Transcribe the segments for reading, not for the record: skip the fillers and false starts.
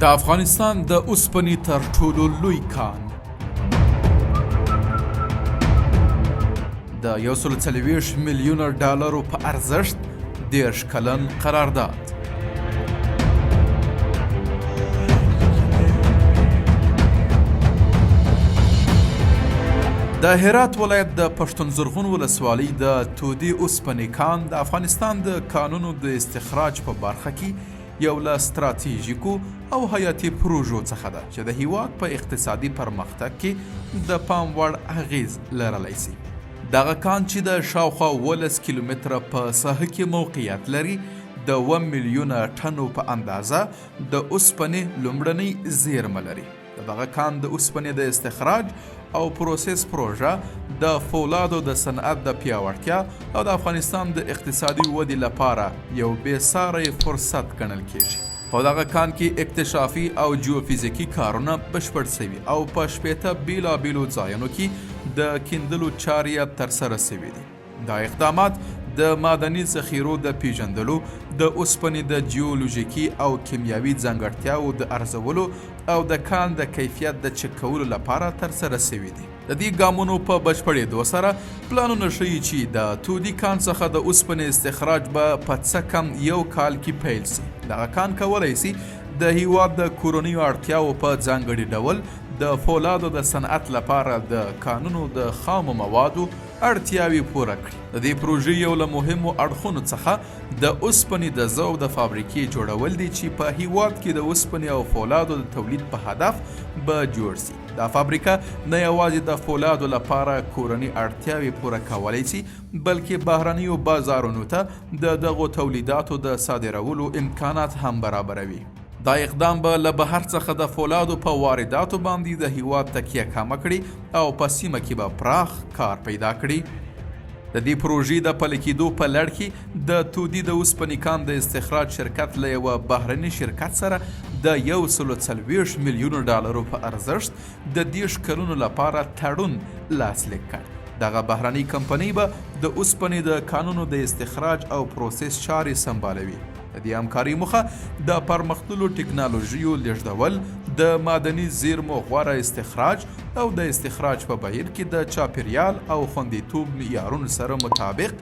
د افغانستان د اوسپنې تر ټولو لوی کان د 140 میلیونه ډالرو په ارزښت 10 کلن قرارداد. د هرات ولایت د پښتون زرغون ولسوالۍ د تودي اوسپنې کان د افغانستان د کانونو د استخراج په برخه کې یو له ستراتیژیکو او حیاتي پروژو څخه ده چې د هیواد په اقتصادي پرمختګ کې د پام وړ اغیز لرلی سي. دغه کان چې د شاوخوا 12 کیلومتره په ساحه کې موقعیت لري د 1 میلیونه ټنو په اندازه د اوسپنې لومړنۍ زیرمه لري. دغه کان د اوسپنې د استخراج او پروسس پروژه د فولادو د صنعت د پیاوړتیا او د افغانستان د اقتصادي ودې لپاره یو بېساری فرصت ګڼل کیږي. په دغه کان کې اکتشافي او جیوفیزیکي کارونه بشپړ سوي او په 14 بیلابیلو ځایونو کې د کیندلو چارې ترسره سوي دي. دا اقدامات د معدني ذخیرو د پیژندلو، د اوسپنې د جیولوژیکي او کیمیاوي ځانګړتیاو د ارزولو او د کان د کیفیت د چک کولو لپاره ترسره شوي دي. د دې ګامونو په بشپړېدو سره پلانونه ښیي چې د تودي کان څخه د اوسپنې استخراج به په څه کم یو کال کې پیل سي. دغه کان کولی سي د هیواد د کورنیو اړتیاو په ځانګړي ډول د فولادو د صنعت لپاره د کانونو د خامو موادو اړتیاوې پوره کړي. د دې پروژې یو له مهمو اړخونو څخه د اوسپنې د ذوب د فابریکې جوړول دي چې په هیواد کې د اوسپنې او فولادو د تولید په هدف به جوړ سي. دا فابریکه نه یوازې د فولادو لپاره کورني اړتیاوې پوره کولی سي بلکې بهرنیو بازارونو ته د دغو تولیداتو د صادرولو امکانات هم برابروي. دا اقدام به له بهر څخه د فولادو په وارداتو باندې د هیواد تکیه کمه کړي او په سیمه کې به پراخ کار پیدا کړي. د دې پروژې د پلي کېدو په لړ کې د تودي د اوسپنې کان د استخراج شرکت له یوه بهرني شرکت سره د 140 میلیونو ډالرو په ارزښت د 10 کلونو لپاره تړون لاسلیک کړ. دغه بهرني کمپنۍ به د اوسپنې د کانونو د استخراج او پروسس چارې سمبالوي. د دې همکارۍ موخه د پرمختللو ټکنالوژیو لیږدول، د معدني زیرمو غوره استخراج او د استخراج په بهیر کې د چاپیریال او خوندیتوب معیارونو سره مطابق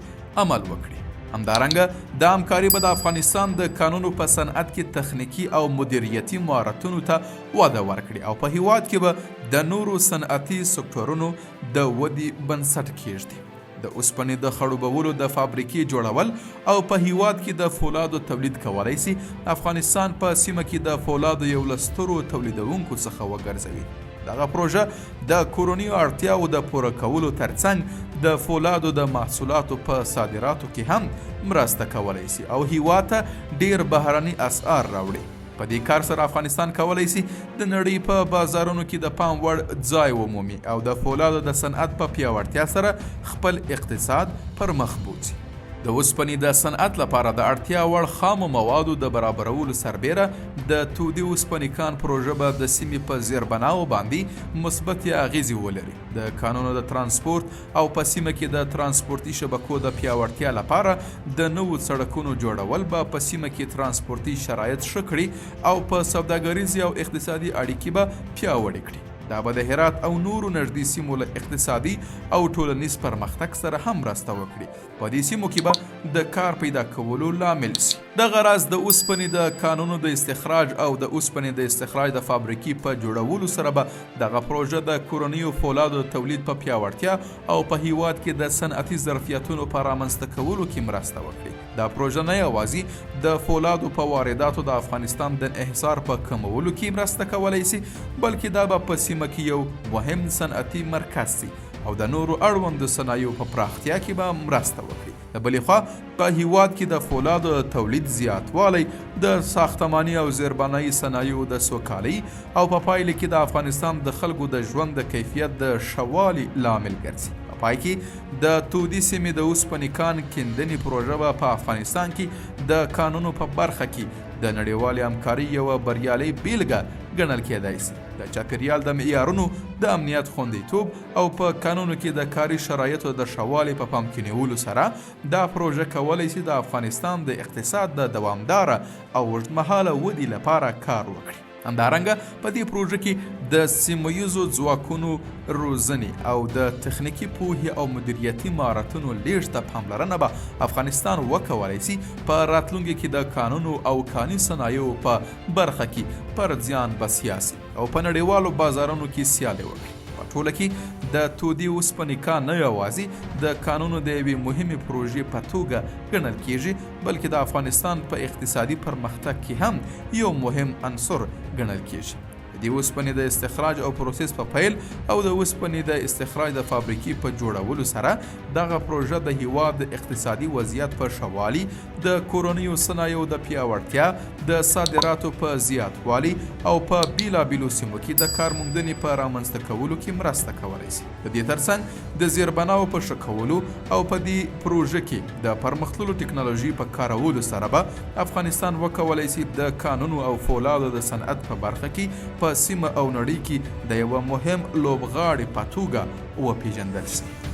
عمل وکړي. همدارنګه دا همکاري به د افغانستان د کانونو په صنعت کې تخنیکي او مدیریتي مهارتونو ته وده ورکړي او په هیواد کې به د نورو صنعتي سکتورونو د ودې بنسټ کیږدي. د اوسپنې د خړوبولو د فابریکې جوړول او په هیواد کې د فولادو تولید کولی سي افغانستان په سیمه کې د فولادو یو له سترو تولیدونکو څخه وګرځوي. دغه پروژه د کورنیو اړتیاو د پوره کولو ترڅنګ د فولادو د محصولاتو په صادراتو کې هم مرسته کولی سي او هیواد ته ډیر بهرني اسعار راوړي. په دې کار سره افغانستان کولی سي د نړۍ په بازارونو کې د پام وړ ځای ومومي او د فولادو د صنعت په پیاوړتیا سره خپل اقتصاد پر مخ بوځي. د اوسپنې د صنعت لپاره د اړتیا وړ خامو موادو د برابرولو سربیره د تودي اوسپنې کان پروژه به د سیمې په زیربناو باندې مثبتې اغیزې ولري. د کانونو د ترانسپورت او په سیمه کې د ترانسپورتي شبکو د پیاوړتیا لپاره د نوو سړکونو جوړول به په سیمه کې ترانسپورتي شرایط ښه کړي او په سوداګریزې او اقتصادي اړیکې به پیاوړې کړي. دا به د هرات او نورو نږدې سیمو له اقتصادي او ټولنیز پرمختګ سره هم مرسته وکړي. په دې سیمو کې به د کار پیدا کولو لامل سي. دغه راز د اوسپنې د کانونو د استخراج او د اوسپنې د استخراج د فابریکې په جوړولو سره به دغه پروژه د کورنیو فولادو تولید په پیاوړتیا او په هیواد کې د صنعتي ظرفیتونو په رامنځته کولو کې مرسته وکړي. دا پروژه نه یوازې د فولادو په وارداتو د افغانستان د انحصار په کمولو کې مرسته کولی سي بلکې دا به په سیمه کې یو مهم صنعتي مرکز سي او د نورو اړوندو صنایعو په پراختیا کې به مرسته وکړي. د بلې خوا په هیواد کې د فولادو تولید زیاتوالی د ساختماني او زیربنایي صنایعو د سوکالۍ او په پایله کې د افغانستان د خلکو د ژوند د کیفیت د ښه والي لامل ګرځي. په پای کې د تودي سیمې د اوسپنې کان کیندنې پروژه به په افغانستان کې د کانونو په برخه کې د نړیوالې همکارۍ یوه بریالۍ بیلګه ګڼل کېدای سي. د چاپیریال د معیارونو، د امنیت خوندیتوب او په کانونو کې د کاري شرایطو د ښه والي په پام کې نیولو سره دا پروژه کولی سي د افغانستان د اقتصاد د دوامداره او اوږدمهاله ودې لپاره کار وکړي. همدارنګه په دې پروژه کې د سیمه ییزو ځواکونو روزنې او د تخنیکي پوهې او مدیریتي مهارتونو لیږد ته پاملرنه به افغانستان وکولی سي په راتلونکي کې د کانونو او کاني صنایعو په برخه کې پر ځان بسیا سي او په نړیوالو بازارونو کې سیالي وکړي. په ټوله کې د تودي اوسپنې کان نه یوازې د کانونو د یوې مهمې پروژې په توګه ګڼل کیږي بلکې د افغانستان په اقتصادي پرمختګ کې هم یو مهم عنصر ګڼل کیږي. د اوسپنې د استخراج او پروسس په پیل او د اوسپنې د استخراج د فابریکې په جوړولو سره دغه پروژه د هیواد د اقتصادي وضعیت په ښه والي، د کورنیو صنایعو د پیاوړتیا، د صادراتو په زیاتوالي او په بیلابیلو سیمو کې د کار موندنې په رامنځته کولو کې مرسته کولی شي. د دې ترڅنګ د زیربناو په ښه کولو او په دې پروژه کې د پرمختللو ټکنالوژي په کارولو سره به افغانستان وکولی شي د کانونو او فولادو د صنعت په برخه کې په سیمه او نړۍ کې د یوه مهم لوبغاړي په توګه وپیژندل شي.